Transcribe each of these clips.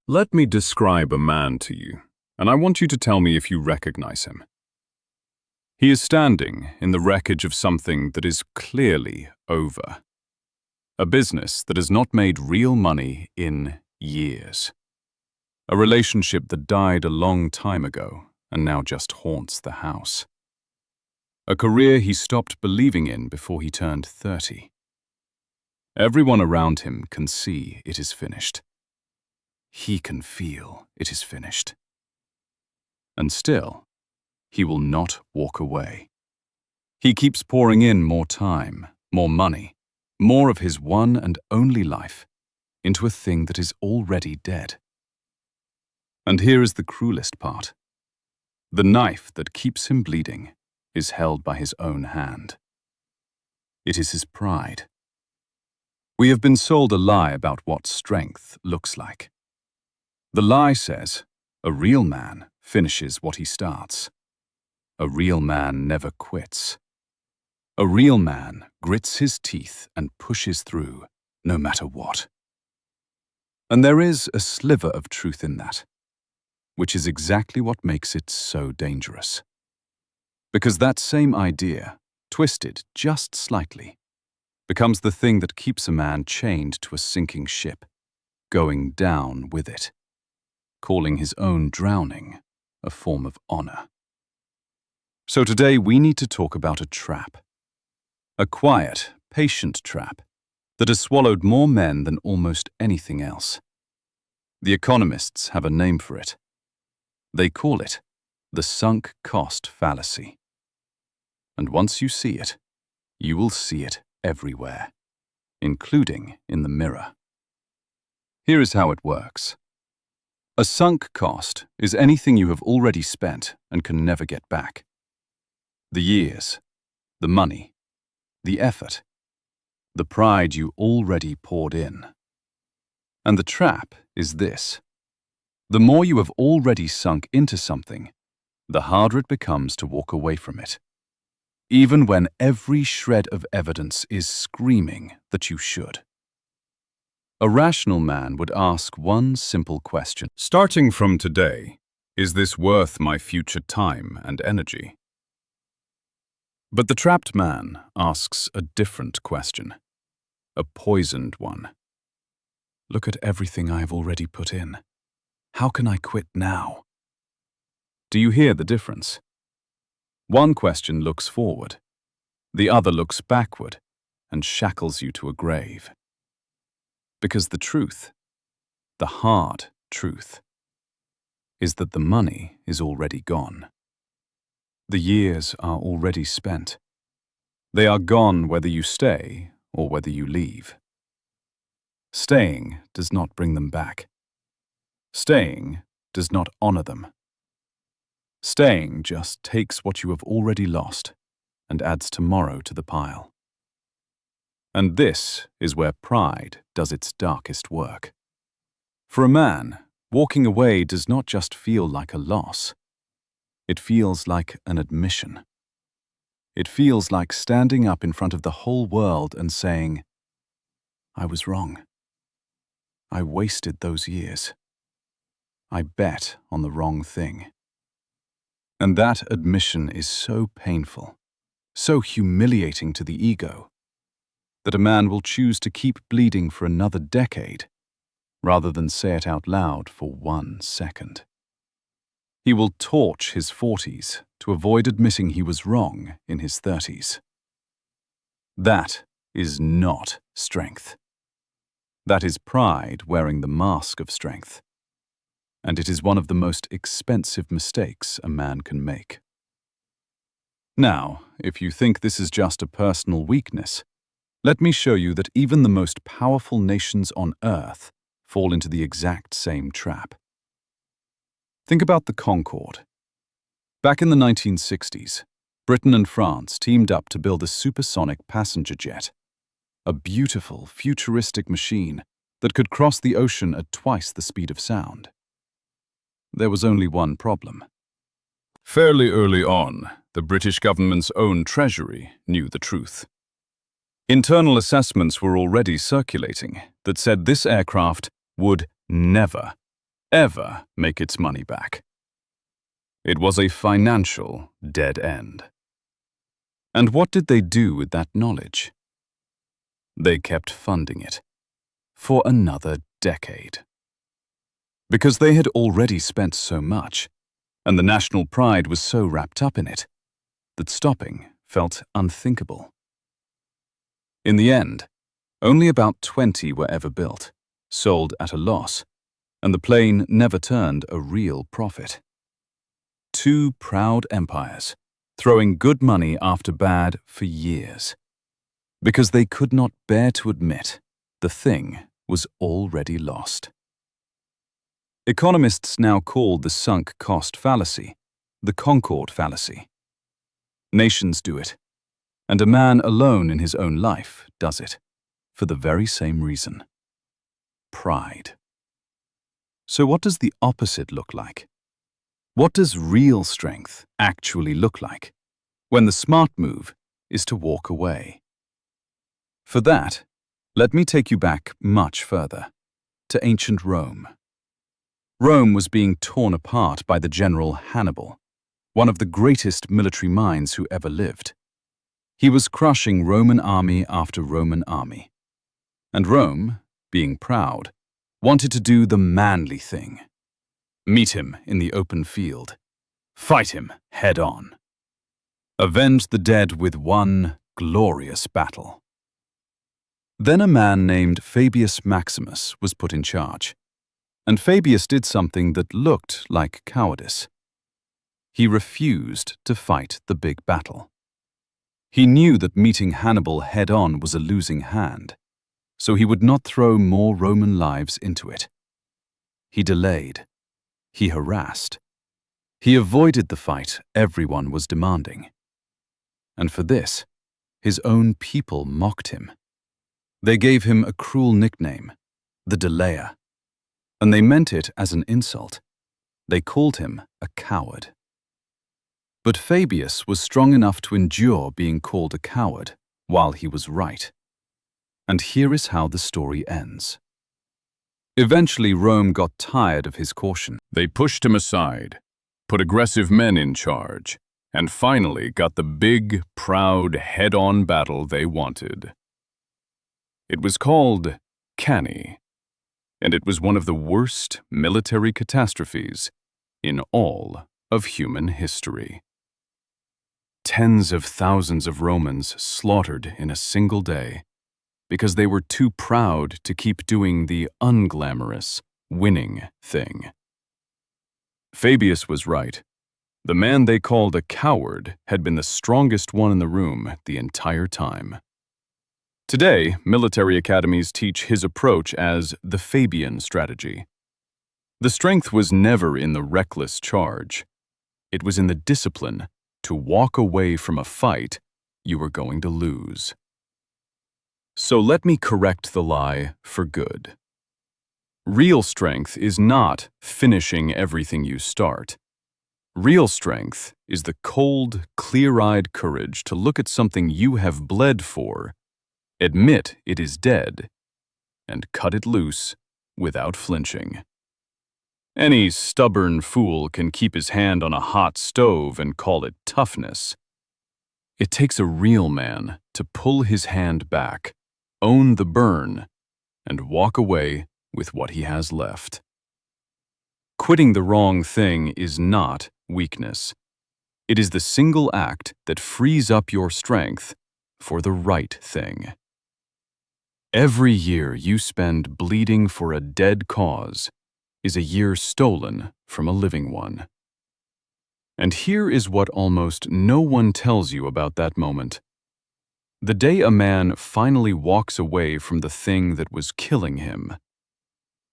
Let me describe a man to you, and I want you to tell me if you recognize him. He is standing in the wreckage of something that is clearly over. A business that has not made real money in years. A relationship that died a long time ago and now just haunts the house. A career he stopped believing in before he turned 30. Everyone around him can see it is finished. He can feel it is finished. And still, he will not walk away. He keeps pouring in more time, more money, more of his one and only life into a thing that is already dead. And here is the cruelest part. The knife that keeps him bleeding is held by his own hand. It is his pride. We have been sold a lie about what strength looks like. The lie says, a real man finishes what he starts. A real man never quits. A real man grits his teeth and pushes through, no matter what. And there is a sliver of truth in that, which is exactly what makes it so dangerous. Because that same idea, twisted just slightly, becomes the thing that keeps a man chained to a sinking ship, going down with it, calling his own drowning a form of honor. So today we need to talk about a trap. A quiet, patient trap that has swallowed more men than almost anything else. The economists have a name for it. They call it the sunk cost fallacy. And once you see it, you will see it everywhere, including in the mirror. Here is how it works. A sunk cost is anything you have already spent and can never get back. The years, the money, the effort, the pride you already poured in. And the trap is this. The more you have already sunk into something, the harder it becomes to walk away from it. Even when every shred of evidence is screaming that you should. A rational man would ask one simple question. Starting from today, is this worth my future time and energy? But the trapped man asks a different question, a poisoned one. Look at everything I have already put in. How can I quit now? Do you hear the difference? One question looks forward, the other looks backward and shackles you to a grave. Because the truth, the hard truth, is that the money is already gone. The years are already spent. They are gone whether you stay or whether you leave. Staying does not bring them back. Staying does not honor them. Staying just takes what you have already lost and adds tomorrow to the pile. And this is where pride does its darkest work. For a man, walking away does not just feel like a loss. It feels like an admission. It feels like standing up in front of the whole world and saying, I was wrong. I wasted those years. I bet on the wrong thing. And that admission is so painful, so humiliating to the ego, that a man will choose to keep bleeding for another decade rather than say it out loud for 1 second. He will torch his 40s to avoid admitting he was wrong in his 30s. That is not strength. That is pride wearing the mask of strength. And it is one of the most expensive mistakes a man can make. Now, if you think this is just a personal weakness, let me show you that even the most powerful nations on earth fall into the exact same trap. Think about the Concorde. Back in the 1960s, Britain and France teamed up to build a supersonic passenger jet, a beautiful, futuristic machine that could cross the ocean at twice the speed of sound. There was only one problem. Fairly early on, the British government's own treasury knew the truth. Internal assessments were already circulating that said this aircraft would never ever make its money back. It was a financial dead end. And what did they do with that knowledge? They kept funding it for another decade. Because they had already spent so much, and the national pride was so wrapped up in it, that stopping felt unthinkable. In the end, only about 20 were ever built, sold at a loss, and the plane never turned a real profit. Two proud empires, throwing good money after bad for years, because they could not bear to admit the thing was already lost. Economists now call the sunk cost fallacy the Concorde fallacy. Nations do it, and a man alone in his own life does it, for the very same reason: pride. So what does the opposite look like? What does real strength actually look like, when the smart move is to walk away? For that, let me take you back much further, to ancient Rome. Rome was being torn apart by the general Hannibal, one of the greatest military minds who ever lived. He was crushing Roman army after Roman army. And Rome, being proud, wanted to do the manly thing. Meet him in the open field. Fight him head on. Avenge the dead with one glorious battle. Then a man named Fabius Maximus was put in charge. And Fabius did something that looked like cowardice. He refused to fight the big battle. He knew that meeting Hannibal head-on was a losing hand, so he would not throw more Roman lives into it. He delayed. He harassed. He avoided the fight everyone was demanding. And for this, his own people mocked him. They gave him a cruel nickname, the Delayer. And they meant it as an insult. They called him a coward. But Fabius was strong enough to endure being called a coward while he was right. And here is how the story ends. Eventually, Rome got tired of his caution. They pushed him aside, put aggressive men in charge, and finally got the big, proud, head-on battle they wanted. It was called Cannae, and it was one of the worst military catastrophes in all of human history. Tens of thousands of Romans slaughtered in a single day because they were too proud to keep doing the unglamorous, winning thing. Fabius was right. The man they called a coward had been the strongest one in the room the entire time. Today, military academies teach his approach as the Fabian strategy. The strength was never in the reckless charge. It was in the discipline to walk away from a fight you were going to lose. So let me correct the lie for good. Real strength is not finishing everything you start. Real strength is the cold, clear-eyed courage to look at something you have bled for, admit it is dead, and cut it loose without flinching. Any stubborn fool can keep his hand on a hot stove and call it toughness. It takes a real man to pull his hand back, own the burn, and walk away with what he has left. Quitting the wrong thing is not weakness. It is the single act that frees up your strength for the right thing. Every year you spend bleeding for a dead cause is a year stolen from a living one. And here is what almost no one tells you about that moment. The day a man finally walks away from the thing that was killing him,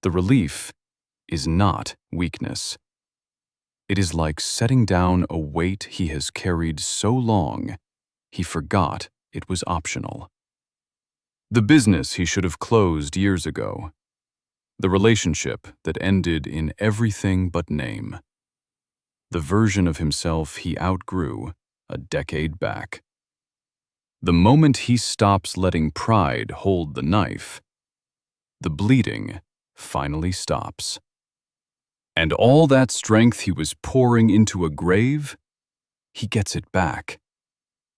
the relief is not weakness. It is like setting down a weight he has carried so long, he forgot it was optional. The business he should have closed years ago. The relationship that ended in everything but name. The version of himself he outgrew a decade back. The moment he stops letting pride hold the knife, the bleeding finally stops. And all that strength he was pouring into a grave, he gets it back.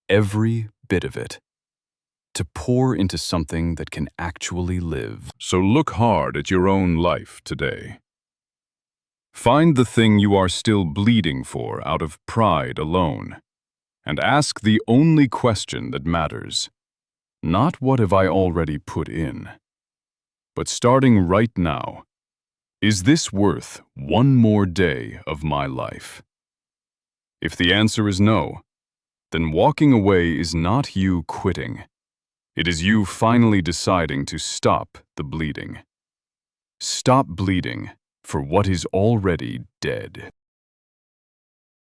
Every bit of it. To pour into something that can actually live. So look hard at your own life today. Find the thing you are still bleeding for out of pride alone, and ask the only question that matters. Not what have I already put in, but starting right now, is this worth one more day of my life? If the answer is no, then walking away is not you quitting. It is you finally deciding to stop the bleeding. Stop bleeding for what is already dead.